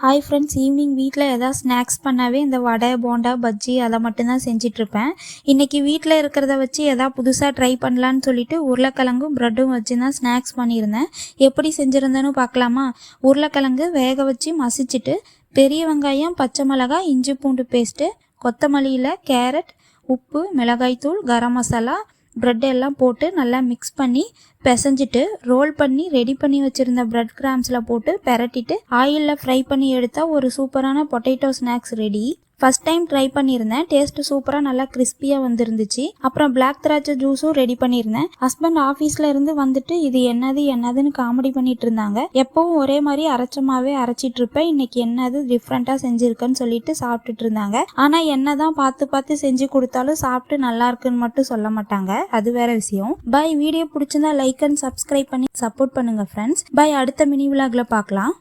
Hi friends, evening வீட்டில் எதாவது snacks பண்ணாவே இந்த வடை, போண்டா, பஜ்ஜி அதை மட்டும்தான் செஞ்சிட்ருப்பேன். இன்றைக்கி வீட்டில் இருக்கிறத வச்சு எதாவது புதுசாக ட்ரை பண்ணலான்னு சொல்லிட்டு உருளைக்கிழங்கும் ப்ரெட்டும் வச்சு தான் ஸ்நாக்ஸ் பண்ணியிருந்தேன். எப்படி செஞ்சுருந்தேன்னு பார்க்கலாமா? உருளைக்கிழங்கு வேக வச்சு மசிச்சுட்டு, பெரிய வெங்காயம், பச்சை மிளகாய், இஞ்சி பூண்டு பேஸ்ட்டு, கொத்தமல்லியில் கேரட், உப்பு, மிளகாய்த்தூள், கரம் மசாலா, ப்ரெட் எல்லாம் போட்டு நல்லா மிக்ஸ் பண்ணி பிசைஞ்சிட்டு ரோல் பண்ணி ரெடி பண்ணி வச்சுருந்த ப்ரெட் கிராம்ஸில் போட்டு பெரட்டிட்டு ஆயிலில் ஃப்ரை பண்ணி எடுத்தால் ஒரு சூப்பரான potato snacks ready. First time try பண்ணியிருந்தேன். டேஸ்ட்டு சூப்பராக நல்லா கிறிஸ்பியாக வந்துருந்துச்சு. அப்புறம் பிளாக் திராட்சை ஜூஸும் ரெடி பண்ணியிருந்தேன். ஹஸ்பண்ட் ஆஃபீஸில் இருந்து வந்துட்டு இது என்னதுன்னு காமெடி பண்ணிட்டு இருந்தாங்க. எப்பவும் ஒரே மாதிரி அரைச்சமாவே அரைச்சிட்டு இருப்பேன், இன்னைக்கு என்னது டிஃப்ரெண்ட்டாக செஞ்சுருக்கேன்னு சொல்லிட்டு சாப்பிட்டுட்டு இருந்தாங்க. ஆனால் என்ன தான் பார்த்து செஞ்சு கொடுத்தாலும் சாப்பிட்டு நல்லா இருக்குன்னு மட்டும் சொல்ல மாட்டாங்க, அது வேற விஷயம். பை. வீடியோ பிடிச்சிருந்தா லைக் அண்ட் சப்ஸ்கிரைப் பண்ணி சப்போர்ட் பண்ணுங்க ஃப்ரெண்ட்ஸ். பை. அடுத்த மினி விலாக்ல பார்க்கலாம்.